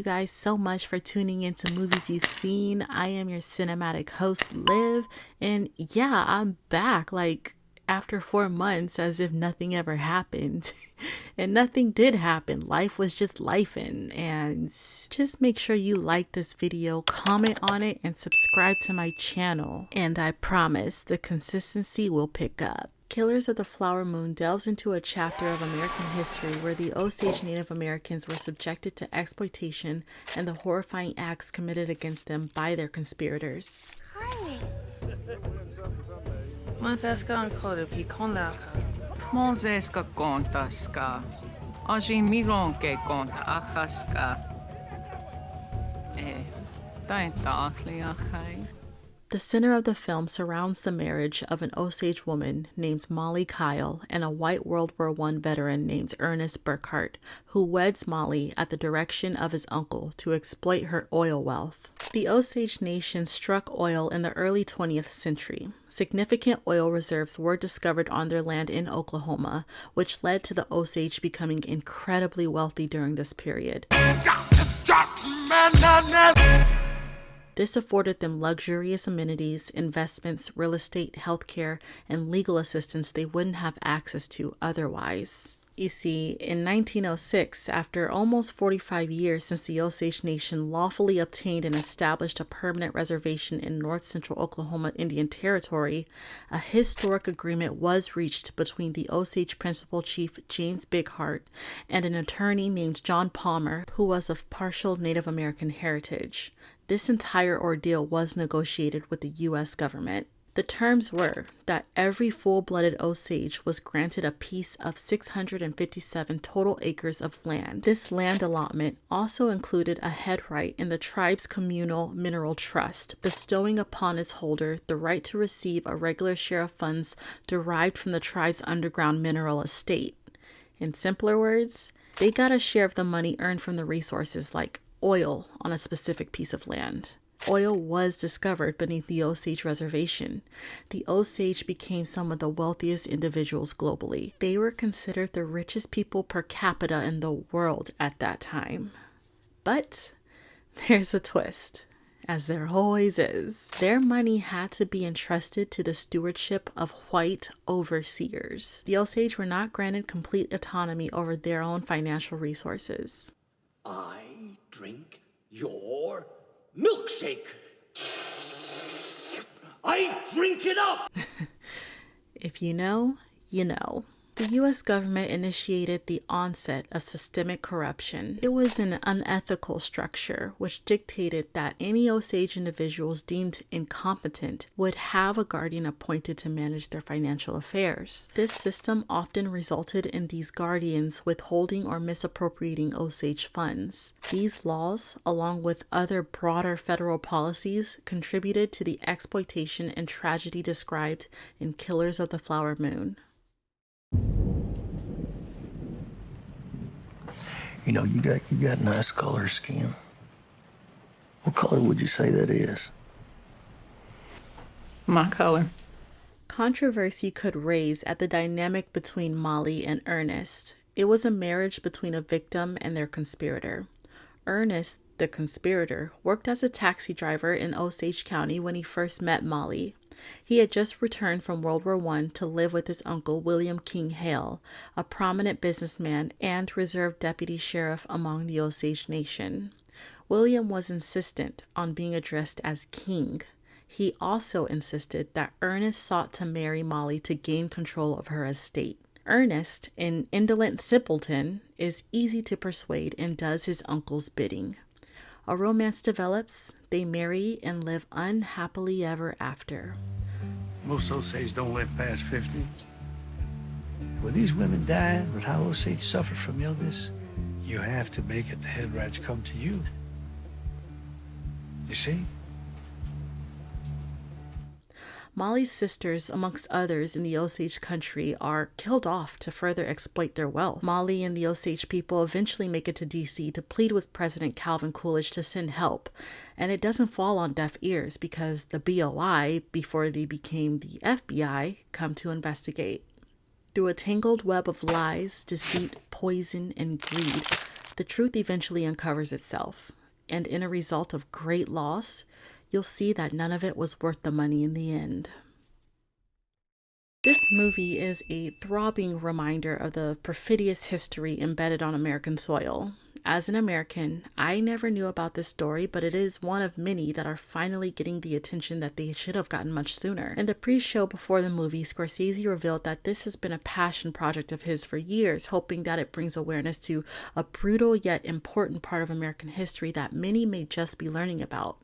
guys so much for tuning into Movies You've Seen. I am your cinematic host, Liv, and yeah, I'm back after 4 months as if nothing ever happened. And nothing did happen. Life was just lifing. And just make sure you like this video, comment on it, and subscribe to my channel. And I promise the consistency will pick up. Killers of the Flower Moon delves into a chapter of American history where the Osage Native Americans were subjected to exploitation and the horrifying acts committed against them by their conspirators. Hi. The center of the film surrounds the marriage of an Osage woman named Mollie Kyle and a white World War I veteran named Earnest Burkhart, who weds Mollie at the direction of his uncle to exploit her oil wealth. The Osage Nation struck oil in the early 20th century. Significant oil reserves were discovered on their land in Oklahoma, which led to the Osage becoming incredibly wealthy during this period. This afforded them luxurious amenities, investments, real estate, healthcare, and legal assistance they wouldn't have access to otherwise. You see, in 1906, after almost 45 years since the Osage Nation lawfully obtained and established a permanent reservation in north central Oklahoma Indian Territory, a historic agreement was reached between the Osage Principal Chief James Burkhart and an attorney named John Palmer, who was of partial Native American heritage. This entire ordeal was negotiated with the U.S. government. The terms were that every full-blooded Osage was granted a piece of 657 total acres of land. This land allotment also included a head right in the tribe's communal mineral trust, bestowing upon its holder the right to receive a regular share of funds derived from the tribe's underground mineral estate. In simpler words, they got a share of the money earned from the resources like oil on a specific piece of land. Oil was discovered beneath the Osage reservation. The Osage became some of the wealthiest individuals globally. They were considered the richest people per capita in the world at that time. But there's a twist, as there always is. Their money had to be entrusted to the stewardship of white overseers. The Osage were not granted complete autonomy over their own financial resources. I drink your milkshake. I drink it up. If you know, you know. The U.S. government initiated the onset of systemic corruption. It was an unethical structure which dictated that any Osage individuals deemed incompetent would have a guardian appointed to manage their financial affairs. This system often resulted in these guardians withholding or misappropriating Osage funds. These laws, along with other broader federal policies, contributed to the exploitation and tragedy described in Killers of the Flower Moon. You know, you got nice color skin. What color would you say that is? My color. Controversy could raise at the dynamic between Mollie and Earnest. It was a marriage between a victim and their conspirator. Earnest, the conspirator, worked as a taxi driver in Osage County when he first met Mollie. He had just returned from World War I to live with his uncle William King Hale, a prominent businessman and reserve deputy sheriff among the Osage Nation. William was insistent on being addressed as King. He also insisted that Earnest sought to marry Mollie to gain control of her estate. Earnest, an indolent simpleton, is easy to persuade and does his uncle's bidding. A romance develops, they marry, and live unhappily ever after. Most Osage don't live past 50. With these women dying, with how Osage suffer from illness, you have to make it the head rights come to you. You see? Mollie's sisters, amongst others in the Osage country, are killed off to further exploit their wealth. Mollie and the Osage people eventually make it to D.C. to plead with President Calvin Coolidge to send help, and it doesn't fall on deaf ears because the BOI, before they became the FBI, come to investigate. Through a tangled web of lies, deceit, poison, and greed, the truth eventually uncovers itself. and in a result of great loss, you'll see that none of it was worth the money in the end. This movie is a throbbing reminder of the perfidious history embedded on American soil. As an American, I never knew about this story, but it is one of many that are finally getting the attention that they should have gotten much sooner. In the pre-show before the movie, Scorsese revealed that this has been a passion project of his for years, hoping that it brings awareness to a brutal yet important part of American history that many may just be learning about.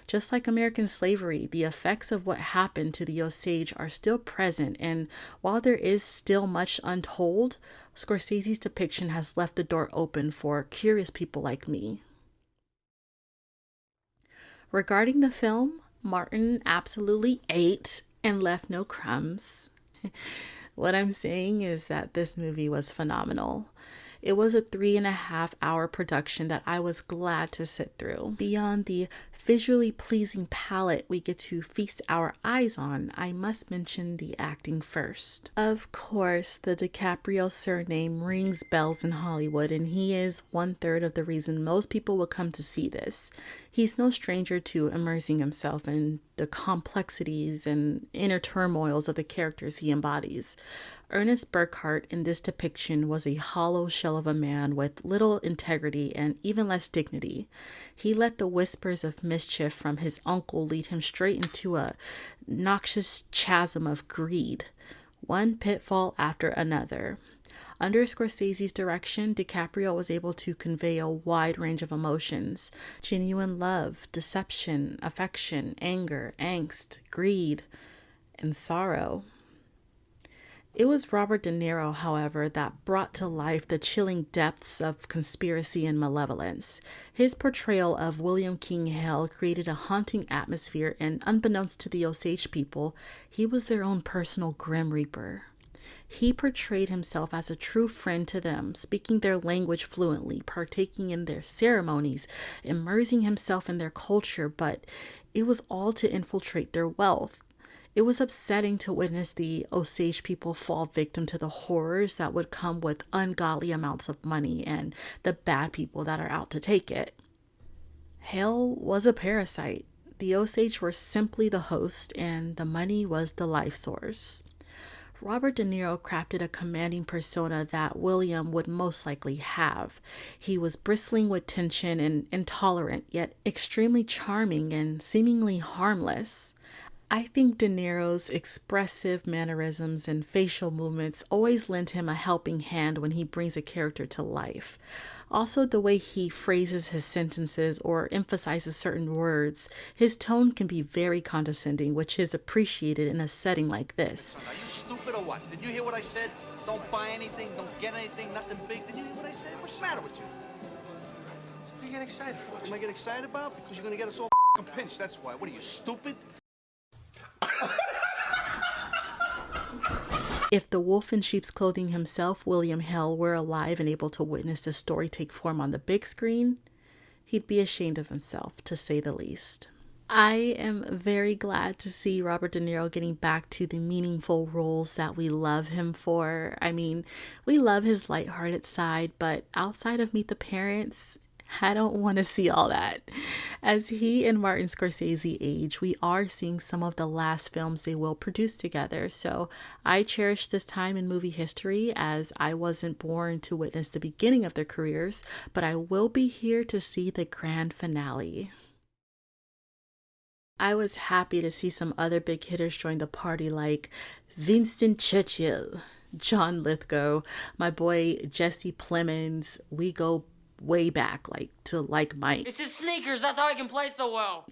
Just like American slavery, the effects of what happened to the Osage are still present, and while there is still much untold, Scorsese's depiction has left the door open for curious people like me. Regarding the film, Martin absolutely ate and left no crumbs. What I'm saying is that this movie was phenomenal. It was a 3.5-hour production that I was glad to sit through. Beyond the visually pleasing palette we get to feast our eyes on, I must mention the acting first. Of course, the DiCaprio surname rings bells in Hollywood, and he is 1/3 of the reason most people will come to see this. He's no stranger to immersing himself in the complexities and inner turmoils of the characters he embodies. Ernest Burkhart in this depiction was a hollow shell of a man with little integrity and even less dignity. He let the whispers of mischief from his uncle lead him straight into a noxious chasm of greed, one pitfall after another. Under Scorsese's direction, DiCaprio was able to convey a wide range of emotions: genuine love, deception, affection, anger, angst, greed, and sorrow. It was Robert De Niro, however, that brought to life the chilling depths of conspiracy and malevolence. His portrayal of William King Hale created a haunting atmosphere, and unbeknownst to the Osage people, he was their own personal Grim Reaper. He portrayed himself as a true friend to them, speaking their language fluently, partaking in their ceremonies, immersing himself in their culture, but it was all to infiltrate their wealth. It was upsetting to witness the Osage people fall victim to the horrors that would come with ungodly amounts of money and the bad people that are out to take it. Hale was a parasite. The Osage were simply the host, and the money was the life source. Robert De Niro crafted a commanding persona that William would most likely have. He was bristling with tension and intolerant, yet extremely charming and seemingly harmless. I think De Niro's expressive mannerisms and facial movements always lend him a helping hand when he brings a character to life. Also, the way he phrases his sentences or emphasizes certain words, his tone can be very condescending, which is appreciated in a setting like this. Are you stupid or what? Did you hear what I said? Don't buy anything, don't get anything, nothing big. Did you hear what I said? What's the matter with you? What are you getting excited for? What am I getting excited about? Because you're gonna get us all pinched, that's why. What are you, stupid? If the wolf in sheep's clothing himself, William Hale, were alive and able to witness this story take form on the big screen, he'd be ashamed of himself, to say the least. I am very glad to see Robert De Niro getting back to the meaningful roles that we love him for. I mean, we love his lighthearted side, but outside of Meet the Parents, I don't want to see all that. As he and Martin Scorsese age, we are seeing some of the last films they will produce together. So I cherish this time in movie history, as I wasn't born to witness the beginning of their careers, but I will be here to see the grand finale. I was happy to see some other big hitters join the party, like Winston Churchill, John Lithgow, my boy Jesse Plemons. We go way back, to Mike. It's his sneakers, that's how I can play so well.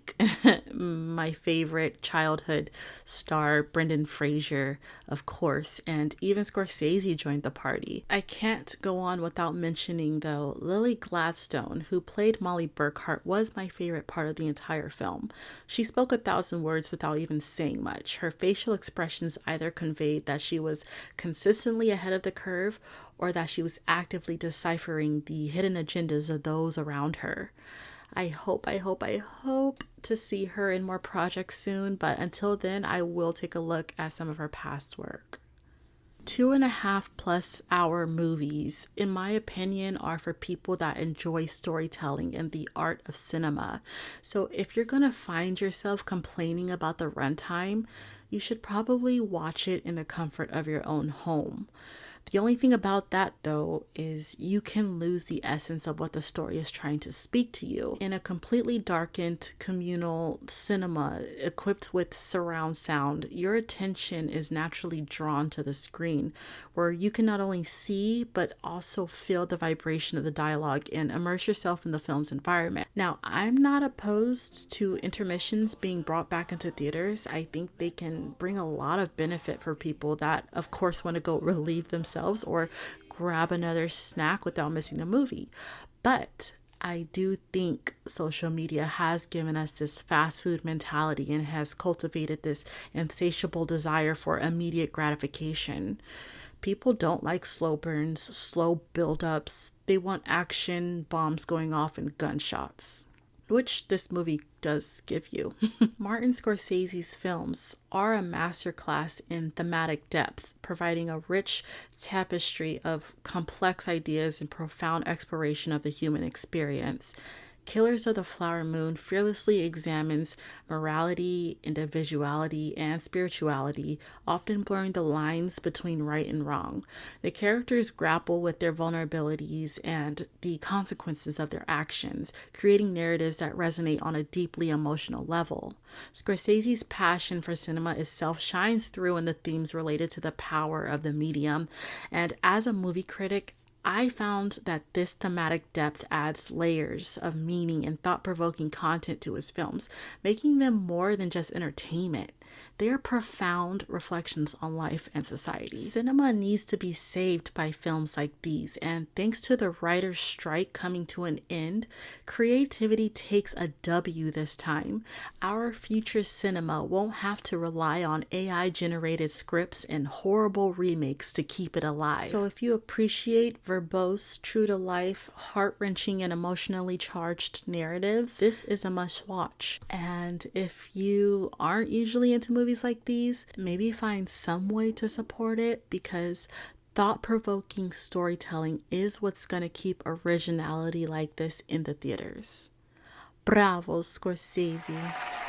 My favorite childhood star, Brendan Fraser, of course, and even Scorsese joined the party. I can't go on without mentioning, though, Lily Gladstone, who played Mollie Burkhart, was my favorite part of the entire film. She spoke 1,000 words without even saying much. Her facial expressions either conveyed that she was consistently ahead of the curve, or that she was actively deciphering the hidden agendas of those around her. I hope to see her in more projects soon, but until then, I will take a look at some of her past work. 2.5+ hour movies, in my opinion, are for people that enjoy storytelling and the art of cinema. So if you're gonna find yourself complaining about the runtime, you should probably watch it in the comfort of your own home. The only thing about that, though, is you can lose the essence of what the story is trying to speak to you. In a completely darkened communal cinema equipped with surround sound, your attention is naturally drawn to the screen, where you can not only see but also feel the vibration of the dialogue and immerse yourself in the film's environment. Now, I'm not opposed to intermissions being brought back into theaters. I think they can bring a lot of benefit for people that, of course, want to go relieve themselves or grab another snack without missing the movie. But I do think social media has given us this fast food mentality and has cultivated this insatiable desire for immediate gratification. People don't like slow burns, slow buildups. They want action, bombs going off, and gunshots, which this movie does give you. Martin Scorsese's films are a masterclass in thematic depth, providing a rich tapestry of complex ideas and profound exploration of the human experience. Killers of the Flower Moon fearlessly examines morality, individuality, and spirituality, often blurring the lines between right and wrong. The characters grapple with their vulnerabilities and the consequences of their actions, creating narratives that resonate on a deeply emotional level. Scorsese's passion for cinema itself shines through in the themes related to the power of the medium, and as a movie critic, I found that this thematic depth adds layers of meaning and thought-provoking content to his films, making them more than just entertainment. They are profound reflections on life and society. Cinema needs to be saved by films like these, and thanks to the writer's strike coming to an end, creativity takes a W this time. Our future cinema won't have to rely on AI-generated scripts and horrible remakes to keep it alive. So if you appreciate verbose, true-to-life, heart-wrenching, and emotionally charged narratives, this is a must-watch. And if you aren't usually into movies like these, maybe find some way to support it, because thought-provoking storytelling is what's going to keep originality like this in the theaters. Bravo, Scorsese.